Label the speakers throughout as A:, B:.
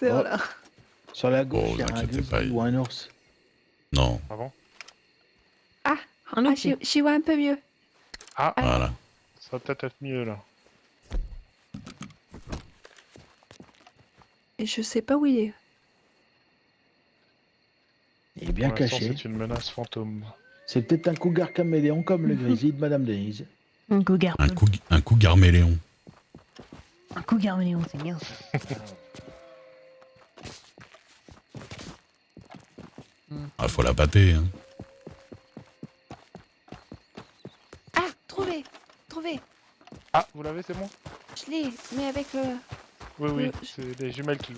A: Voilà.
B: Sur la gauche,
C: Oh,
B: il y a un
C: inquiétez pas,
B: grizzly ou un ours.
C: Non,
D: Ah bon?
A: Un autre. J'y vois un peu mieux.
D: Ah,
C: voilà.
D: ça va peut-être être mieux là.
A: Et je sais pas où il est.
B: Il est bien
D: Pour l'instant,
B: caché.
D: c'est une menace fantôme.
B: C'est peut-être un cougar caméléon comme le grizzly de Madame Denise.
E: Un cougar.
C: Un coup garméléon.
E: Un cougar méléon, c'est bien.
C: Ah, faut la pâter, hein.
A: Ah, trouvé. Trouvé.
D: Ah, vous l'avez, c'est bon?
A: Je l'ai, mais avec...
D: Oui, oui,
A: je-
D: c'est les jumelles qui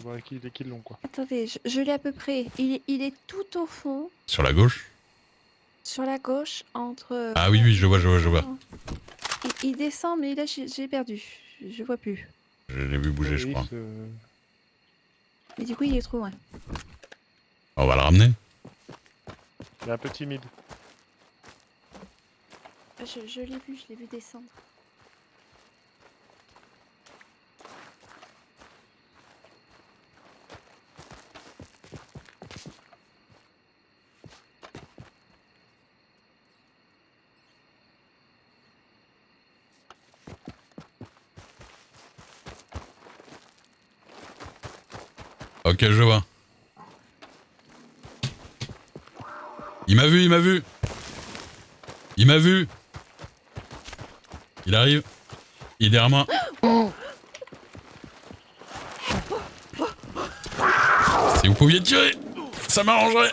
D: l'ont quoi.
A: Attendez, je l'ai à peu près. Il est tout au fond,
C: Sur la gauche?
A: sur la gauche, entre...
C: Ah oui, oui, je vois.
A: Il descend, mais là, j'ai perdu. Je vois plus.
C: Je l'ai vu bouger, je
D: Oui,
C: crois.
A: Mais du coup, il est trop loin.
C: On va le ramener?
D: Il est un peu timide.
A: Je l'ai vu descendre.
C: Ok, je vois. Il m'a vu. Il arrive. Il est derrière moi. Si vous pouviez tirer, ça m'arrangerait.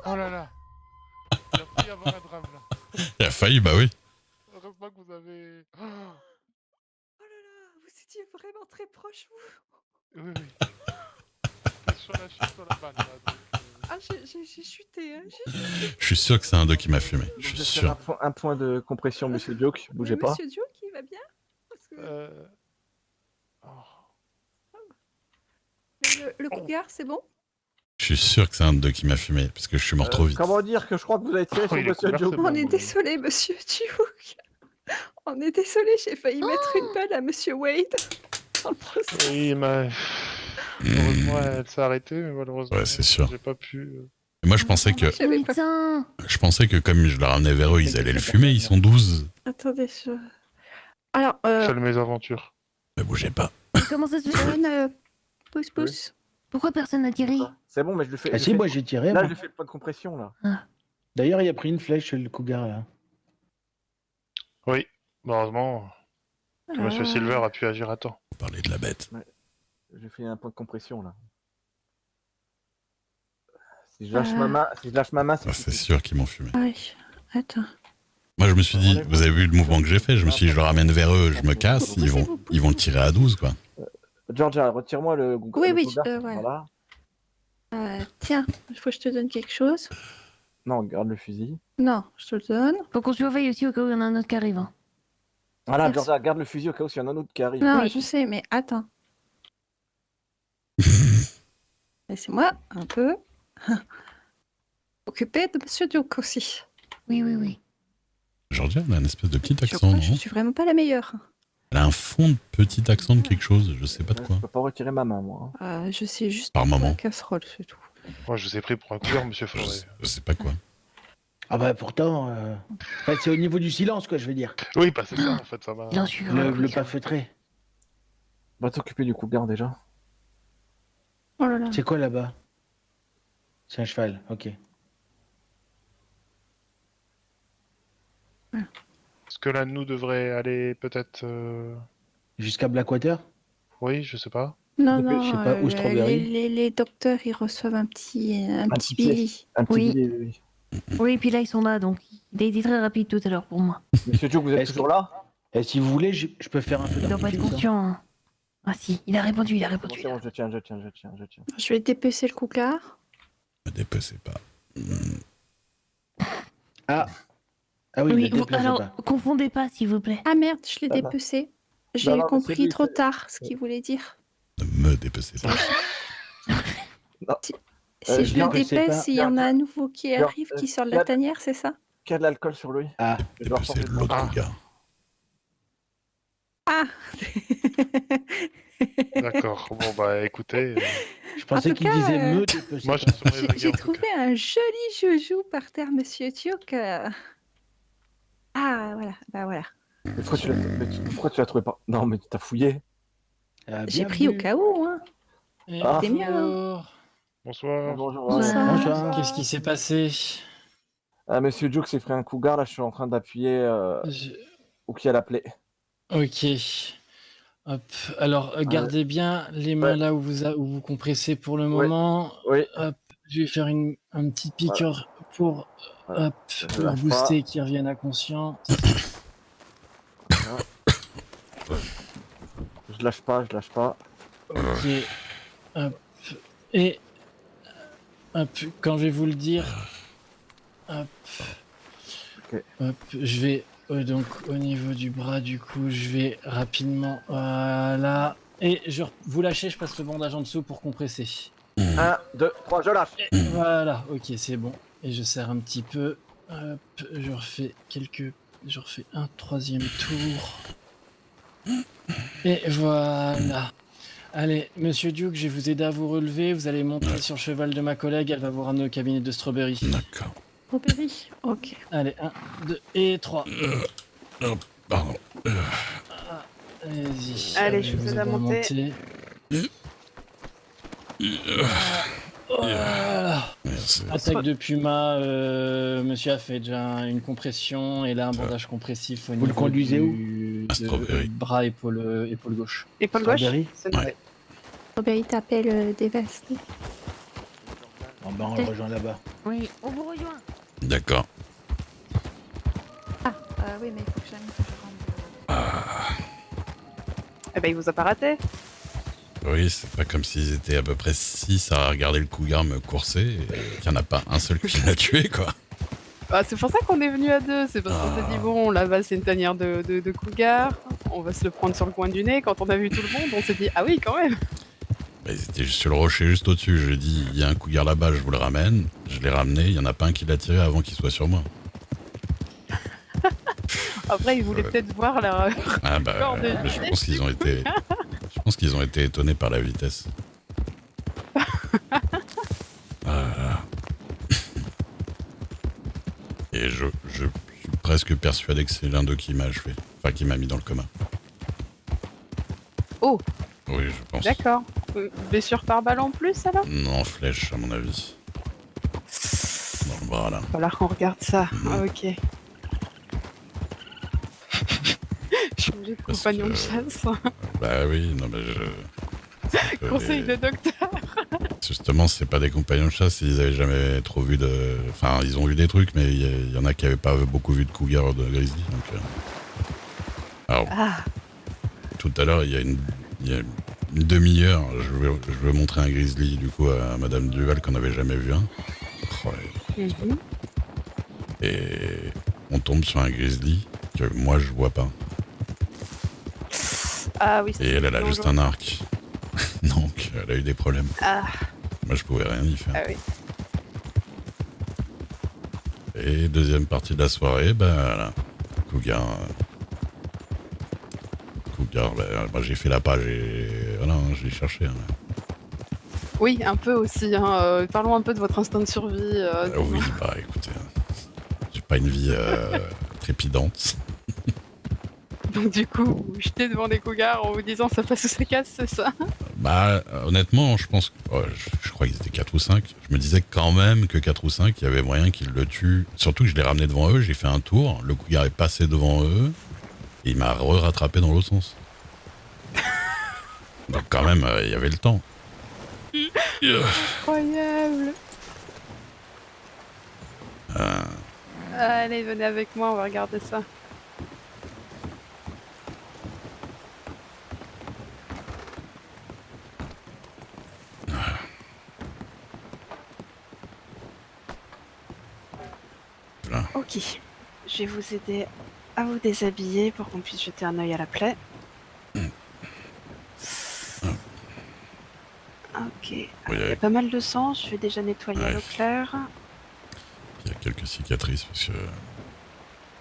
D: Oh là là. Il a failli y avoir un drame là.
C: Il a failli, bah oui.
D: Heureusement que vous avez... Oh,
A: Oh là là, vous étiez vraiment très proche, vous.
D: oui, oui. C'était sur la chute sur la balle là. Donc,
A: Ah, j'ai chuté, hein.
C: Je suis sûr que c'est un d'eux qui m'a fumé. Je suis
F: Je vais
C: sûr.
F: faire un point de compression, monsieur Joke. Bougez pas.
A: Monsieur Joe, qui va bien? Parce que
D: Oh.
A: le cougar, c'est bon?
C: Je suis sûr que c'est un d'eux qui m'a fumé, parce que je suis mort trop vite.
F: Comment dire que je crois que vous avez tiré sur
D: Oui, le
F: monsieur
D: couvert,
F: Joke.
D: c'est bon.
A: On est désolé, monsieur Duke. On est désolé, j'ai failli mettre une balle à monsieur Wade. Dans le procès.
D: Oui, mais... Heureusement, elle s'est arrêtée, mais malheureusement,
C: Ouais, c'est sûr.
D: j'ai pas pu...
C: Et moi, je pensais que
E: Putain.
C: comme je le ramenais vers eux, ils allaient le fumer. Ils sont 12.
A: Attendez, Alors,
D: Seule mésaventure.
C: Ne bougez pas.
E: Comment ça se fait?
A: John, pousse.
E: Pourquoi personne n'a tiré?
F: C'est bon, mais je le fais.
B: Ah si, moi j'ai tiré.
F: Là,
B: moi.
F: je lui fais le point de compression là.
B: D'ailleurs, il a pris une flèche, le cougar là.
D: Oui, heureusement que monsieur Silver a pu agir à temps.
C: On parlait de la bête.
F: J'ai fait un point de compression là. Si je lâche ma main,
C: Ah, c'est sûr qu'ils m'ont fumé.
A: Oui, attends.
C: Moi, je me suis dit, vous avez vu le mouvement que j'ai fait? Je me suis dit, je le ramène vers eux, je me casse, ils vont le tirer à 12, quoi.
F: Georgia, retire-moi le
A: Oui,
F: le
A: oui,
F: cougar.
A: voilà.
F: Voilà.
A: Tiens, il faut que je te donne quelque chose.
F: Non, garde le fusil.
A: Non, je te le donne.
E: Faut qu'on surveille aussi au cas où il y en a un autre qui arrive. Hein.
F: Voilà,
A: Merci.
F: Georgia, garde le fusil au cas où il y en a un autre qui arrive.
A: Non,
E: Oui.
A: je sais, mais attends. Laissez-moi un peu occupé de monsieur Duke aussi.
E: Oui.
C: Georgia, elle a un espèce de petit
A: Je
C: accent,
A: crois que
C: non?
A: je suis vraiment pas la meilleure.
C: Elle a un fond de petit accent de quelque chose, je sais pas de quoi.
F: Je peux pas retirer ma main, moi.
A: Je sais juste
C: Par moment.
A: la casserole, c'est tout.
D: Moi, je vous ai pris pour un couvert, monsieur
C: Je,
D: Forêt.
C: je sais pas quoi.
B: Ah bah pourtant, en fait, c'est au niveau du silence, quoi, je veux dire.
D: Oui, bah c'est ça, en fait, ça va.
E: Il en suit
B: Le pas feutré.
F: Va t'occuper du cougar déjà.
A: Oh là là.
B: C'est quoi là-bas? C'est un cheval, ok.
D: Est-ce que l'un de nous devrait aller peut-être...
B: Jusqu'à Blackwater?
D: Oui, je sais pas.
A: Non,
B: Je sais
A: non,
B: pas, ou Strawberry.
A: les docteurs, ils reçoivent un petit
F: petit
A: Billy.
F: Un petit
E: Oui.
F: billet, oui.
E: Oui, puis là, ils sont là, donc il a été très rapide tout à l'heure pour moi.
F: Monsieur Joe, vous êtes
B: Est-ce
F: toujours là?
B: Et si vous voulez, je peux faire un peu
E: Il doit pas être
B: d'artifice, hein.
E: conscient. Hein. Ah si, il a répondu,
F: C'est
E: là.
F: bon, je tiens.
A: Je vais dépecer le cougar.
C: Ne dépecez pas.
B: Ah oui,
E: Oui,
B: ne déplacez
E: alors,
B: pas.
E: confondez pas, s'il vous plaît.
A: Ah merde, je l'ai
F: Ah bah.
A: dépecé.
F: Non,
A: J'ai
F: non, c'est
A: compris
F: lui,
A: trop
F: c'est-
A: tard ce qu'il voulait dire.
C: Ne me dépecez pas.
A: Si
F: je
A: je
B: viens
A: le
B: que c'est
A: dépèce,
B: pas-
A: il y en a un nouveau qui
F: Regarde,
A: arrive, qui sort de la
F: regarde.
A: tanière, c'est ça?
F: Qui a de l'alcool sur lui?
B: Ah,
F: Je dois
C: Dépecez
F: reporter le
C: l'autre
D: Ah.
C: gars.
A: Ah
D: D'accord. Bon, bah écoutez,
B: Je pensais
A: tout
B: qu'il
A: cas,
B: disait meute et peut
D: moi je suis sur mes
A: J'ai
D: aiguilles en tout
A: trouvé
D: cas.
A: un joli joujou par terre, monsieur Turc. Ah, voilà, bah voilà.
F: Mais pourquoi tu l'as trouvé pas? Non, mais tu t'as fouillé.
A: J'ai pris au cas où, hein.
G: Et
F: Ah.
A: C'est mieux, hein.
G: bonjour.
F: Ah,
D: Bonsoir.
F: bonjour.
E: Bonsoir.
B: Bonsoir.
G: Qu'est-ce qui s'est passé?
F: Monsieur Juke s'est pris un cougar, là, je suis en train d'appuyer
G: Je-
F: où qui a la plaie.
G: Ok. Hop. Alors, gardez bien les mains
F: Ouais.
G: là où vous compressez pour le
F: Ouais.
G: moment.
F: Oui.
G: Hop. Je vais faire un petit piqueur pour,
F: Voilà.
G: hop,
F: Je
G: pour
F: lâche
G: booster, qu'ils reviennent à conscience.
F: Je lâche pas.
G: Ok. Hop. Et hop, quand je vais vous le dire, hop,
F: Ok.
G: hop, je vais donc au niveau du bras, du coup, je vais rapidement, voilà, et vous lâchez, je passe le bandage en dessous pour compresser.
F: 1, 2, 3, je lâche.
G: Et voilà, ok, c'est bon. Et je serre un petit peu. Hop, je refais un troisième tour. Et voilà. Allez, monsieur Duke, je vais vous aider à vous relever. Vous allez monter sur le cheval de ma collègue. Elle va vous ramener au cabinet de Strawberry.
C: D'accord.
A: Strawberry. Ok.
G: Allez, 1, 2 et 3.
C: Pardon.
G: Allez-y.
H: Allez, je vous aide à monter.
G: Voilà.
C: Merci.
G: Attaque de Puma, monsieur a fait déjà une compression et là un bandage compressif au
B: Vous
G: niveau
B: le conduisez
G: du
C: Strawberry.
G: bras, épaule gauche.
H: Épaule gauche.
B: Strawberry.
H: C'est noté.
C: Ouais.
A: Strawberry t'appelle des vestes.
B: Bon, ben, on le rejoint là-bas.
E: Oui, on vous rejoint.
C: D'accord.
A: Oui, mais il faut que je rentre.
H: Eh ben, il vous a pas raté.
C: Oui, c'est pas comme s'ils étaient à peu près 6 à regarder le cougar me courser et qu'il n'y en a pas un seul qui l'a tué, quoi.
H: Ah, c'est pour ça qu'on est venu à deux. C'est parce qu'on s'est dit, bon, là-bas, c'est une tanière de cougar. On va se le prendre sur le coin du nez. Quand on a vu tout le monde, on s'est dit, ah oui, quand même.
C: Bah, ils étaient juste sur le rocher, juste au-dessus. Je lui ai dit, il y a un cougar là-bas, je vous le ramène. Je l'ai ramené, il y en a pas un qui l'a tiré avant qu'il soit sur moi.
H: Après, il voulait
C: Ouais.
H: peut-être voir la.
C: Ah bah,
H: Corps de
C: je
H: vitesse
C: pense qu'ils ont été... Je pense qu'ils ont été étonnés par la vitesse. Voilà. Et je suis presque persuadé que c'est l'un d'eux qui m'a achevé. Enfin, qui m'a mis dans le coma.
H: Oh,
C: Oui, je pense.
H: d'accord. Blessure par balle en plus, alors?
C: Non, flèche, à mon avis. Dans le bras, là.
H: Va falloir qu'on regarde ça. Ah, ok. Changer de
C: Parce
H: compagnon de
C: que-
H: chasse.
C: Bah oui, non, mais je...
H: Conseil
C: les-
H: de docteur.
C: Justement, c'est pas des compagnons de chasse, ils avaient jamais trop vu de... Enfin, ils ont vu des trucs, mais il y en a qui avaient pas beaucoup vu de cougar de grizzly, donc... Alors,
H: Ah,
C: tout à l'heure, il y a une demi-heure, je veux montrer un grizzly, du coup, à Madame Duval, qu'on n'avait jamais vu un. Oh,
H: mhm.
C: et on tombe sur un grizzly que moi, je vois pas.
H: Ah oui,
C: Et elle a juste un arc. Donc, elle a eu des problèmes.
H: Ah,
C: Moi, je pouvais rien y faire.
H: ah oui.
C: Et deuxième partie de la soirée, bah voilà. Cougar. Cougar, bah, moi j'ai fait la page et voilà, hein, je l'ai cherché. Hein.
H: Oui, un peu aussi. Hein. Parlons un peu de votre instinct de survie.
C: Oui, bah écoutez, j'ai pas une vie trépidante.
H: Donc du coup, vous vous jetez devant des cougars en vous disant ça passe ou ça casse, c'est ça?
C: Bah honnêtement, je pense que je crois qu'ils étaient 4 ou 5. Je me disais quand même que 4 ou 5, il y avait moyen qu'ils le tuent. Surtout que je l'ai ramené devant eux, j'ai fait un tour, le cougar est passé devant eux et il m'a rattrapé dans l'autre sens. Donc quand même, il y avait le temps.
H: Incroyable. Allez, venez avec moi, on va regarder ça.
C: Là.
H: Ok, je vais vous aider à vous déshabiller pour qu'on puisse jeter un œil à la plaie. Ok, il y a pas mal de sang, je vais déjà nettoyer à
C: Ouais.
H: l'eau claire.
C: Il y a quelques cicatrices parce que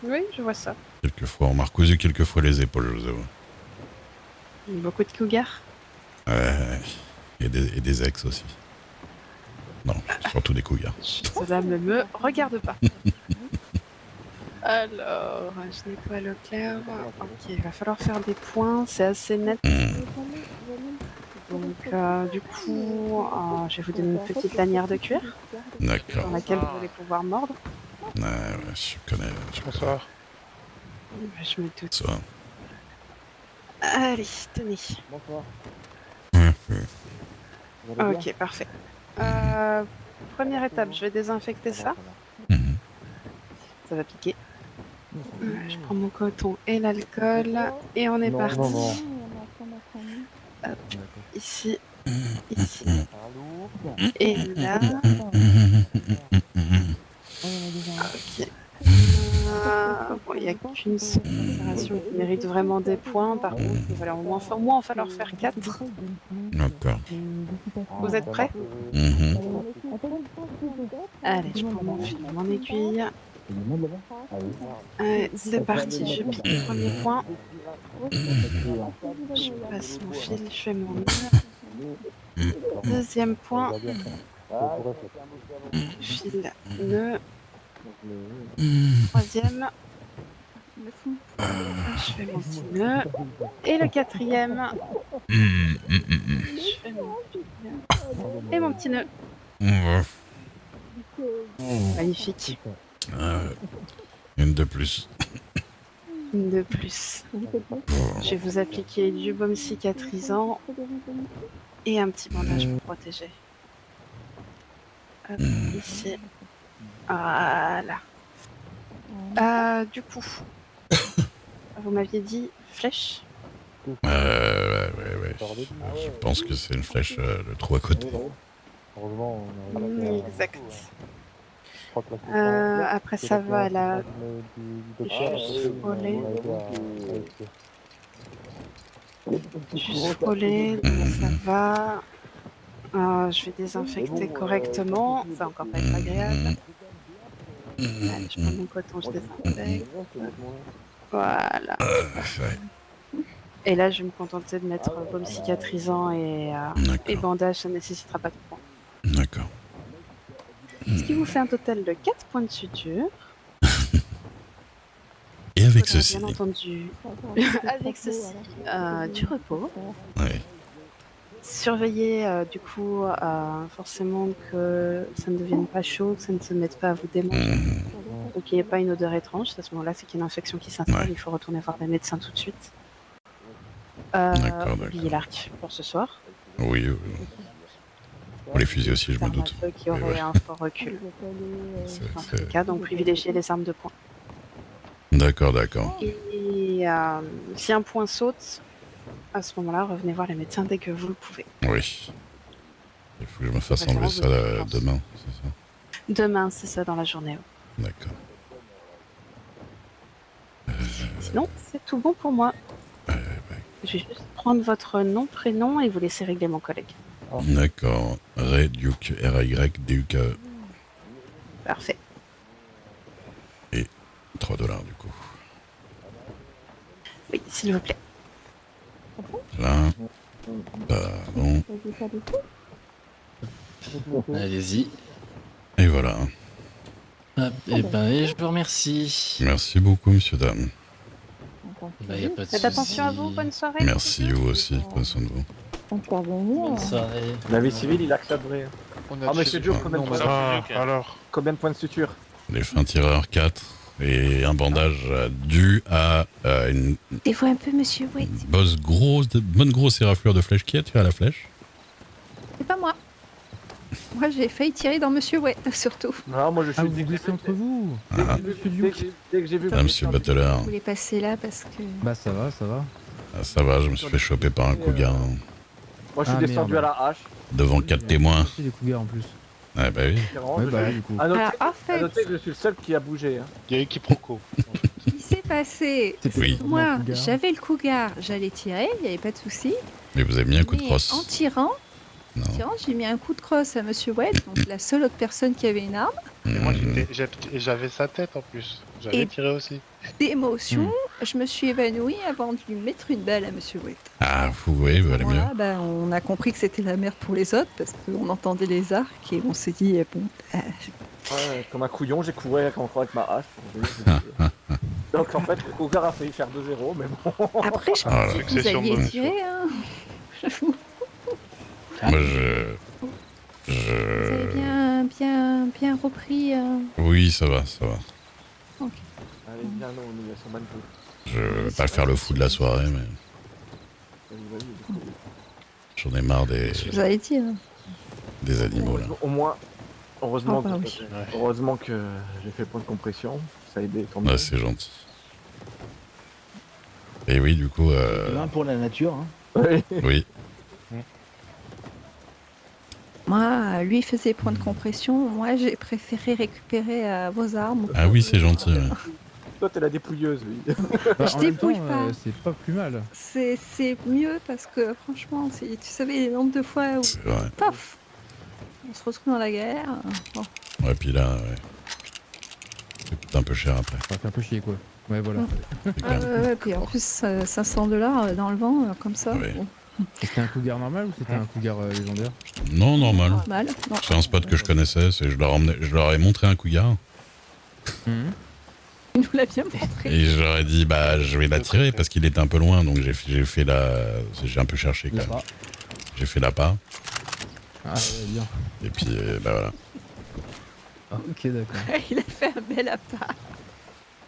H: Oui, je vois ça.
C: quelquefois on m'a recousu quelquefois les épaules, je vous avoue.
H: Beaucoup de cougars.
C: Et des ex aussi. Non, surtout des couillards.
H: Cela ne me regarde pas. Alors, je nettoie le clair. Ok, il va falloir faire des points, c'est assez net. Donc, du coup, je vais vous donner une petite lanière de cuir
C: D'accord.
H: dans laquelle vous allez pouvoir mordre.
C: Ouais, je connais.
D: Bonsoir.
H: Je me doute.
C: Ça.
H: Allez, tenez.
F: Bonsoir. Vous allez bien?
H: Ok, parfait. Première étape, je vais désinfecter ça.
C: Mhm.
H: Ça va piquer. Je prends mon coton et l'alcool et on est
F: Non,
H: parti.
F: non, non.
H: Hop, ici, ici et là. Ok. Bon, il n'y a qu'une seule macération qui mérite vraiment des points. Par contre, il va au moins en falloir faire 4.
C: D'accord.
H: Vous êtes prêts?
C: Mhm.
H: Allez, je prends mon fil, mon aiguille. Allez, c'est parti, je pique le premier point. Je passe mon fil, je fais mon nœud. Deuxième point. Fil, nœud. Troisième. Je fais mon petit nœud. Et le quatrième. Je fais mon petit nœud. Et mon petit nœud. Magnifique.
C: Une de plus.
H: Une de plus. Je vais vous appliquer du baume cicatrisant et un petit bandage pour protéger. Hop, ici. Voilà. Du coup, vous m'aviez dit flèche.
C: Ouais. Je pense que c'est une flèche le trou à côté.
F: Heureusement, on arrive à-
H: Exact.
F: Je crois que la
H: Après ça va à la
F: juste
H: frôler. Juste frôler, ça va. Je vais désinfecter correctement. Ça va encore pas être agréable. Allez, je prends mon coton, je désinfecte. Voilà.
C: Ouais.
H: Et là, je vais me contenter de mettre baume cicatrisant et
C: D'accord.
H: bandage, ça ne nécessitera pas de points.
C: D'accord.
H: Ce qui vous fait un total de 4 points de suture.
C: Et avec
H: Faudra
C: ceci.
H: bien entendu, avec ceci, du repos.
C: Ouais.
H: Surveillez du coup forcément que ça ne devienne pas chaud, que ça ne se mette pas à vous démanger. Donc qu'il n'y ait pas une odeur étrange. À ce moment-là, c'est qu'il y a une infection qui s'installe.
C: Ouais.
H: Il faut retourner voir le médecin tout de suite.
C: D'accord.
H: Oubliez l'arc pour ce soir.
C: Oui. Pour les fusils aussi, je me
H: C'est un
C: doute.
H: feu qui
C: Mais
H: aurait
C: ouais.
H: un fort recul.
C: C'est-
H: Dans tous les cas, donc privilégiez les armes de poing.
C: D'accord.
H: Et si un point saute, à ce moment-là, revenez voir les médecins dès que vous le pouvez.
C: Oui. Il faut que je me fasse
H: De
C: enlever
H: préférence,
C: ça
H: je pense.
C: demain, c'est ça?
H: Demain, c'est ça, dans la journée.
C: D'accord.
H: Sinon, c'est tout bon pour moi. Je vais juste prendre votre nom, prénom et vous laisser régler mon collègue.
C: D'accord. Ray Duke, R-A-Y-D-U-K-E.
H: Parfait.
C: 3 $ du coup.
H: Oui, s'il vous plaît.
C: Là. Pardon.
G: Allez-y.
C: Et voilà.
G: Hop, et je vous remercie.
C: Merci beaucoup, monsieur, dame.
G: Bah, y a pas de
H: Faites attention à
G: souci.
H: vous, bonne soirée.
C: Merci, vous aussi. Prenez soin de vous.
G: Bonne soirée.
F: La vie civile, il accepterait. Ah, monsieur Joe, combien de points de suture?
C: Les fins tireurs 4 et un bandage dû à une
A: Des-vous un peu, monsieur Wade.
C: bonne grosse éraflure de flèche. Qui a tiré à la flèche?
A: C'est pas moi. Moi, j'ai failli tirer dans monsieur Wade, surtout.
F: Non, moi je suis.
I: Ah, vous glissez entre vous.
C: Ah.
F: Dès que j'ai vu.
C: Ah, monsieur Butler.
A: Je voulais passer là parce que...
I: Bah ça va, ça va.
C: Ah, ça va, je me suis fait choper par un cougar hein,
F: Moi je suis
I: Ah,
F: descendu
I: merde.
F: à la hache.
C: devant 4 témoins.
I: Aussi des cougars en plus.
C: Ah bah oui.
I: Ouais, bah du coup.
F: À noter,
A: Alors, en
F: à
A: fait,
F: noter que je suis le seul qui a bougé. Hein.
D: Il y a eu quiproquo.
A: ce qui s'est passé,
I: C'était
C: Oui.
I: sûrement
A: moi,
I: un cougar.
A: j'avais le cougar, j'allais tirer, il n'y avait pas de souci.
C: Mais vous avez mis un coup de
A: Mais
C: crosse.
A: en tirant,
C: Non.
A: j'ai mis un coup de crosse à monsieur Wade, donc la seule autre personne qui avait une arme.
D: Et moi j'avais sa tête en plus. J'avais
A: Et-
D: tiré aussi.
A: D'émotion, je me suis évanouie avant de lui mettre une balle à Monsieur Wade.
C: Ah, vous voyez, va aller mieux.
A: Voilà, bah, on a compris que c'était la merde pour les autres parce qu'on entendait les arcs et on s'est dit bon.
F: Ouais, comme un couillon, j'ai couru encore avec ma hache. Donc en fait, le cougar a failli faire 2-0, mais bon.
A: Après, je
C: Ah,
A: pense que vous
D: succession de
A: aviez
D: bonnes
A: tiré. Hein.
C: Moi,
A: Vous avez bien repris.
C: Oui, ça va, ça va.
F: Allez, bien non, il y a son manteau.
C: Je vais pas faire le fou de la soirée, mais j'en ai marre
A: Vous avez dit. Hein.
C: des animaux, là.
F: Au moins, heureusement,
A: Ah, bah
F: que,
A: oui.
F: heureusement que j'ai fait point de compression. Ça a aidé tant mieux.
C: Ouais, c'est gentil. Et oui, du coup,
B: L'un pour la nature. Hein.
F: Oui.
C: oui.
A: Moi, lui faisait point de compression. Moi, j'ai préféré récupérer vos armes.
C: Ah oui, c'est gentil. Ouais.
F: Toi, t'es la dépouilleuse, oui.
I: Bah,
A: Je
I: en même
A: dépouille
I: temps,
A: pas.
I: c'est pas plus mal.
A: C'est mieux parce que franchement, tu savais les nombres de fois où
C: C'est vrai.
A: paf, on se retrouve dans la guerre. Bon.
C: Ouais, puis là, ouais. Ça coûte un peu cher après.
I: Ça fait un peu chier quoi. Ouais, voilà.
C: C'est clair.
A: Ouais, puis en plus, $500 dans le vent, comme ça.
C: Ouais.
A: Bon,
I: Et c'était un cougar normal ou c'était un cougar légendaire?
C: Non, normal.
A: mal. Non.
C: C'est un spot que je connaissais, je leur ai montré un cougar.
I: Mhm.
A: Il nous l'a bien montré.
C: Et je leur ai dit, bah, je vais l'attirer parce qu'il était un peu loin, donc j'ai un peu cherché quand même.
I: Là-bas.
C: J'ai fait l'appât,
I: Ah ouais, bien.
C: et puis, bah voilà.
I: Ah, ok, d'accord.
A: Il a fait un bel appât.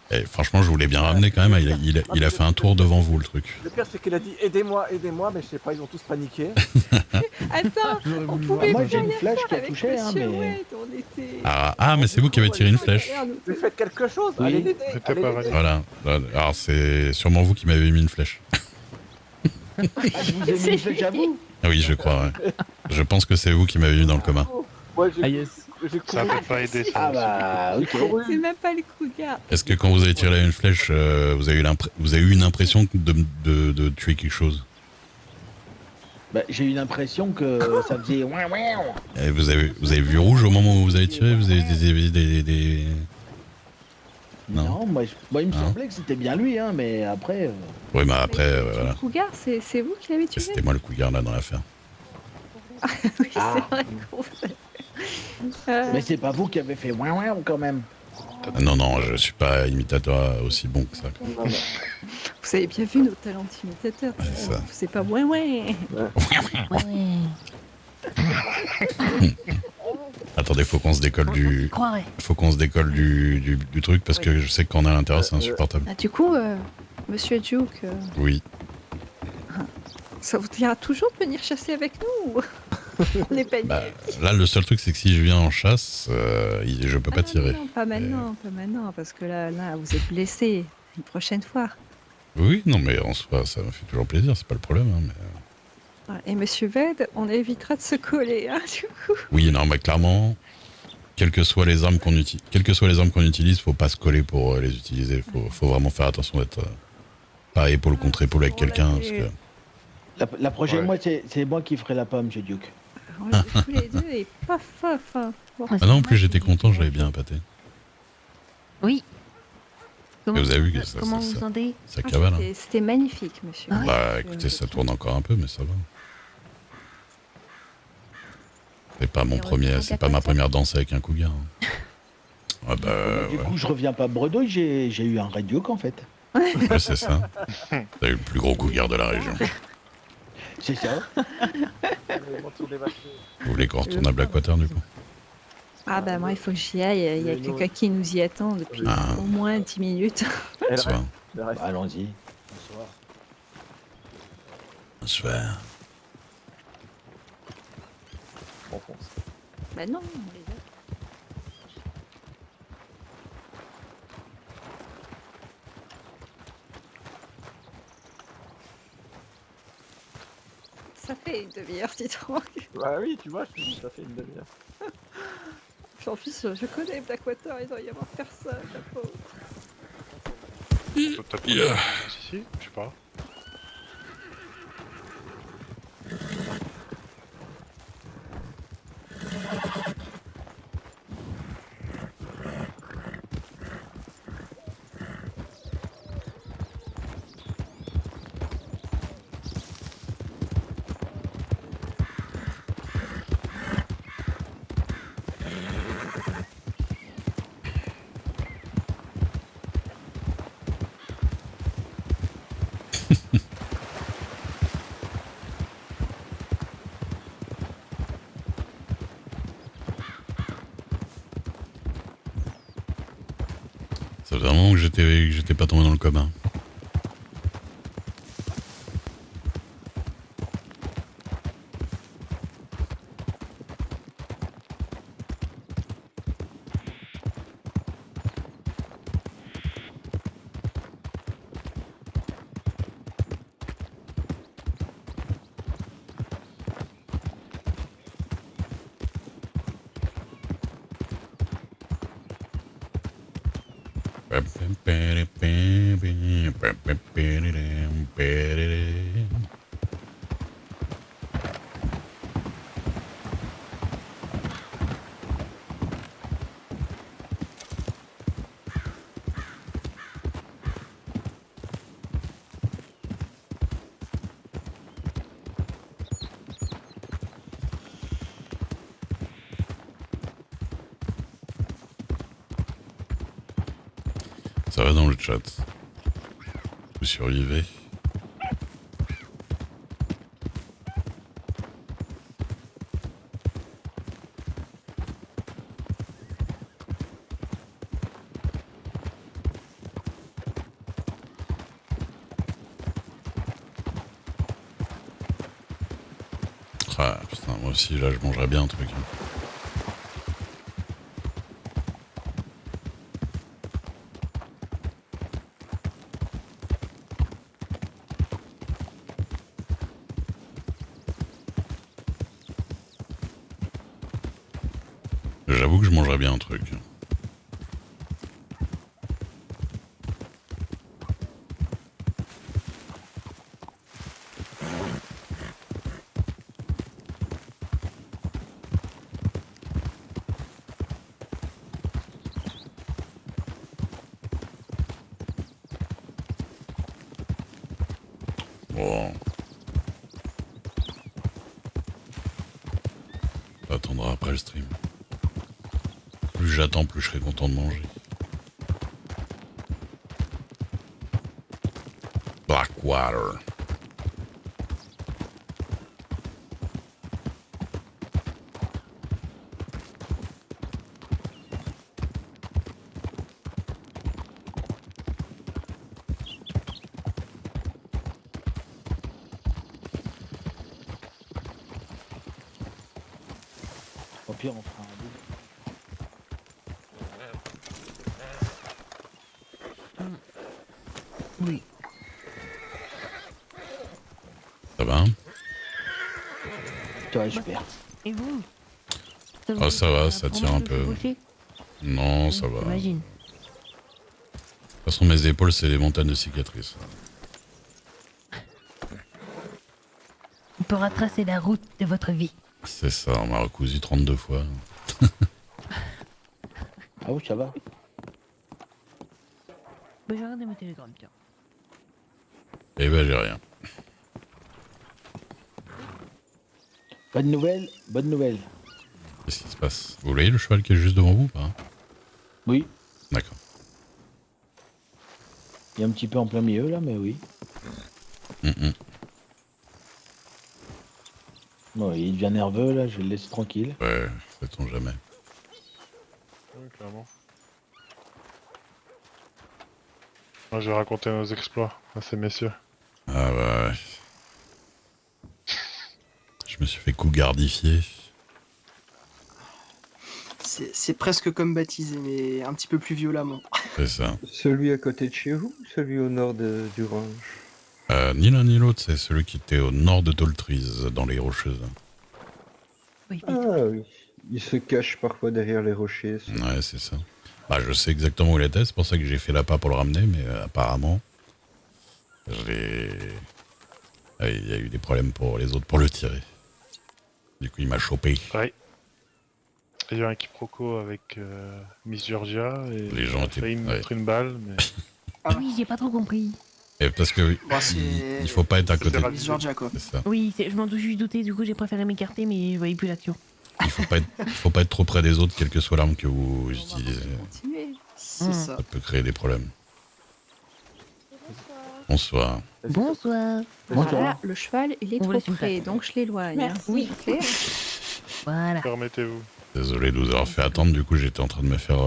C: Et franchement, je voulais bien ramener quand même, il a fait un tour devant vous, le truc.
F: Le pire, c'est qu'il a dit aidez-moi, aidez-moi, mais je sais pas, ils ont tous paniqué.
A: Attends,
I: J'aurais
A: on
I: voulu
A: pouvait
B: voir. Moi,
A: plus
B: j'ai une
A: rien
B: flèche
A: faire
B: qui a
A: avec
B: touché, hein,
A: Monsieur
B: mais-
A: Wade, on était...
C: Ah, mais c'est vous qui avez tiré une flèche.
F: Mais faites quelque chose,
B: Oui.
F: allez l'aider.
D: C'était
F: allez
D: pas
F: l'aider.
C: Voilà. Alors, c'est sûrement vous qui m'avez mis une flèche.
B: Ah, je vous ai mis une flèche à vous.
C: Ah oui, je crois, ouais. Je pense que c'est vous qui m'avez mis dans le coma.
F: Ouais,
I: Ah yes.
F: j'ai
D: Ça
F: couru.
D: peut pas aider, ça.
B: Ah bah, ok.
A: C'est même pas le cougar.
C: Est-ce que quand vous avez tiré une flèche, vous avez eu une impression de tuer quelque chose?
B: Bah, j'ai eu l'impression que ça faisait ouin ouin.
C: Et vous avez vu rouge au moment où vous avez tiré? Vous avez des... Non.
B: Non, moi, il me
C: Hein
B: semblait que c'était bien lui, hein, mais après.
C: Oui, mais après,
A: Le
C: voilà.
A: cougar, c'est vous qui l'avez tué?
C: C'était moi le cougar là dans l'affaire.
A: Oui,
B: Ah.
A: c'est vrai qu'on fait.
B: Mais c'est pas vous qui avez fait ouin ouin quand même.
C: Ah, non, je suis pas imitateur aussi bon que ça.
A: Vous avez bien vu nos talents d'imitateurs.
C: Ouais, c'est ça.
A: C'est pas ouais.
E: Ouais, ouais.
C: Attendez, faut qu'on se décolle
E: Je croirais.
C: du truc parce que je sais que quand on est à l'intérieur, c'est insupportable.
A: Ah, du coup, Monsieur Duke,
C: Oui.
A: ça vous dira toujours de venir chasser avec nous ou on n'est pas
C: Bah, là, le seul truc, c'est que si je viens en chasse, je peux pas tirer.
A: Non, pas maintenant, parce que là, vous êtes blessé. Une prochaine fois.
C: Oui, non, mais en soi, ça me fait toujours plaisir, c'est pas le problème. Hein, mais...
A: Voilà. Et Monsieur Ved, on évitera de se coller, hein, du coup.
C: Oui, non, mais clairement, quelles que soient les armes qu'on utilise, faut pas se coller pour les utiliser. Faut vraiment faire attention d'être pas épaule contre épaule avec quelqu'un. Parce que...
B: La prochaine
D: Ouais.
B: fois, c'est moi qui ferai la pomme, monsieur Duke.
A: On l'a fait tous les deux et paf. Bon.
C: Ah non, en plus, j'étais content, je l'avais bien appâté.
E: Oui.
C: Et vous avez vu que ça
E: Comment vous sentez?
C: ça cavale. Hein.
A: C'était magnifique, monsieur.
E: Ah ouais.
C: Bah écoutez, ça tourne encore un peu, mais ça va. C'est pas c'est pas ma première danse avec un cougar. Hein. Ah bah
B: Du
C: ouais.
B: coup, je reviens pas bredouille, j'ai eu un Red Duke en fait.
C: Ouais, c'est ça. T'as eu le plus gros cougar de la région.
B: C'est ça.
C: Vous voulez qu'on retourne à Blackwater du coup?
A: Ah bah moi, il faut que j'y aille. Il y a quelqu'un qui nous y attend depuis
C: Ah.
A: au moins 10 minutes.
C: Ça va.
B: Bah, allons-y.
C: Bonsoir.
A: Bah non, on les a. Ça fait une demi-heure, dis donc.
F: Bah oui, tu vois, je te dis, ça fait une demi-heure.
A: Puis en plus, je connais Blackwater, il doit y avoir personne, la pauvre.
D: T'as pas
C: Yeah.
D: Si, je sais pas.
C: Ça faisait un moment que j'étais pas tombé dans le coma. Ça va dans le chat. Vous survivez. Ah putain, moi aussi là je mangerais bien un truc. J'avoue que je mangerais bien un truc. Bon. On attendra après le stream. Plus j'attends, plus je serai content de manger. Blackwater.
B: Au pire, on fera un double.
E: Oui.
C: Ça va?
B: Ouais, super.
E: Et vous?
C: Ah ça va, ça tire un peu. Non, ça va. De
E: J'imagine.
C: toute façon, mes épaules, c'est des montagnes de cicatrices.
E: On peut retracer la route de votre vie.
C: C'est ça, on m'a recousu 32 fois.
B: Ah oui, ça va.
E: Bah, j'ai regardé mon télégramme, tiens.
C: Eh ben, j'ai rien.
B: Pas de nouvelles? Bonne nouvelle.
C: Qu'est-ce qui se passe? Vous voyez le cheval qui est juste devant vous ou pas?
B: Oui,
C: D'accord.
B: il est un petit peu en plein milieu là, mais oui. Bon, il devient nerveux là, je vais le laisser tranquille.
C: Ouais, sait-on jamais.
D: Oui, clairement. Moi, je vais raconter nos exploits à ces messieurs.
C: Ah bah ouais. Je me suis fait cougardifier.
J: C'est presque comme baptisé, mais un petit peu plus violemment.
C: C'est ça.
K: Celui à côté de chez vous ou celui au nord du range?
C: Ni l'un ni l'autre, c'est celui qui était au nord de Toltrees, dans les Rocheuses.
E: Oui,
K: Ah oui, il se cache parfois derrière les rochers.
C: Ouais, c'est ça. Bah, je sais exactement où il était, c'est pour ça que j'ai fait l'appât pour le ramener, mais apparemment, il y a eu des problèmes pour les autres pour le tirer. Du coup, il m'a chopé.
D: Ouais. Il y a eu un quiproquo avec Miss Georgia et
C: Les gens
D: il a
C: étaient-
D: failli me mettre
C: ouais.
D: une balle, mais
E: Oui, j'ai pas trop compris.
C: Et parce que
J: Bon, c'est-
C: il faut pas être à côté.
J: Miss Georgia, quoi.
C: C'est ça.
E: Oui, je m'en suis douté, du coup j'ai préféré m'écarter, mais je voyais plus l'action.
C: Il faut pas être trop près des autres, quelle que soit l'arme que vous utilisez.
A: Continuez.
J: C'est ça.
C: Ça peut créer des problèmes. Bonsoir.
E: Bonsoir.
A: Voilà, le cheval, il est
E: On vous
A: trop
E: laisse une
A: près,
E: place.
A: donc je l'éloigne.
H: Merci.
A: Oui, clair.
E: Voilà.
D: permettez-vous.
C: Désolé de vous avoir fait attendre, du coup j'étais en train de me faire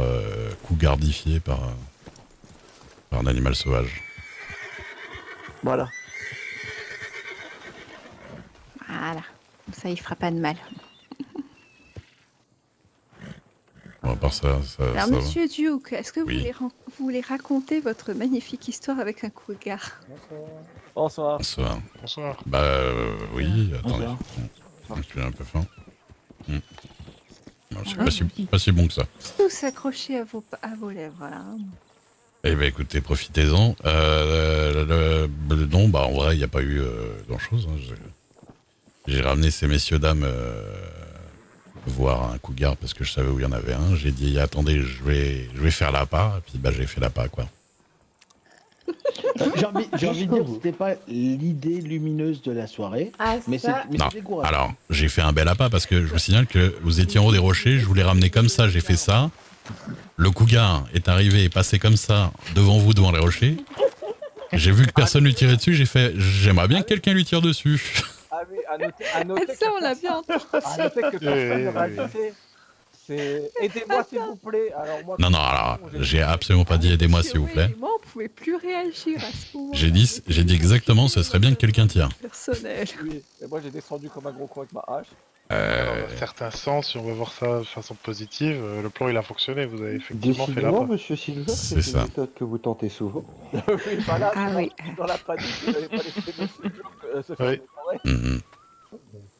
C: cougardifier par par un animal sauvage.
F: Voilà.
A: Voilà. Comme ça, il fera pas de mal.
C: Bon, à part ça
A: Alors,
C: va.
A: monsieur Duke, est-ce que
C: Oui.
A: vous voulez raconter votre magnifique histoire avec un cougar?
F: Bonsoir.
C: Bonsoir.
D: Bonsoir.
C: Bah oui, attendez.
G: Bonsoir.
C: Je suis un peu faim. Non, c'est
E: Ah,
C: pas si bon que ça.
A: Tous accrochés à vos lèvres, là.
C: Eh ben écoutez, profitez-en. Non, bah en vrai, il n'y a pas eu grand-chose. Hein. J'ai ramené ces messieurs-dames voir un cougar parce que je savais où il y en avait un. J'ai dit, attendez, je vais faire l'appât. Et puis bah j'ai fait l'appât, quoi.
B: J'ai envie de dire que c'était pas l'idée lumineuse de la soirée,
H: Ah,
B: mais c'est
C: Non,
B: décourageant.
C: alors, j'ai fait un bel appât parce que je vous signale que vous étiez en haut des rochers, je vous l'ai ramené comme ça, j'ai fait ça. Le cougar est arrivé et passé comme ça devant vous, devant les rochers. J'ai vu que personne lui tirait dessus, j'ai fait, j'aimerais bien que quelqu'un lui tire dessus.
F: Ah oui, à noter
A: Ça,
F: que
A: on l'a bien entendu.
F: À noter que personne ne réagissait. C'est aidez-moi s'il vous plaît. Alors, moi,
C: Non, alors, j'ai absolument pas dit aidez-moi s'il vous
A: Monsieur Wade
C: plaît.
A: et moi, on pouvait plus réagir à ce moment.
C: J'ai dit exactement, ce serait bien que quelqu'un tire.
A: Personnel.
F: Oui, et moi j'ai descendu comme un gros con avec ma hache.
D: Dans un certain sens, si on veut voir ça de façon positive, le plan il a fonctionné, vous avez effectivement fait
K: Décidément,
D: l'appât.
K: monsieur Silver,
C: C'est
K: c'est
C: ça.
K: une méthode que vous tentez souvent.
F: Oui, voilà,
A: Ah oui.
F: dans la panique, vous n'avez pas laissé monsieur se faire
D: Oui.
F: dévorer.
C: Mhm.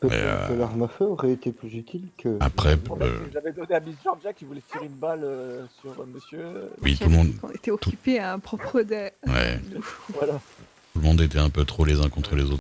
K: Peut-être que l'arme à feu aurait été plus utile que...
C: Après,
F: J'avais donné à Miss Georgia qui voulait tirer une balle sur monsieur.
C: oui, tout le monde,
A: On était occupés à un propre
C: ouais,
F: Voilà.
C: tout le monde était un peu trop les uns contre les autres.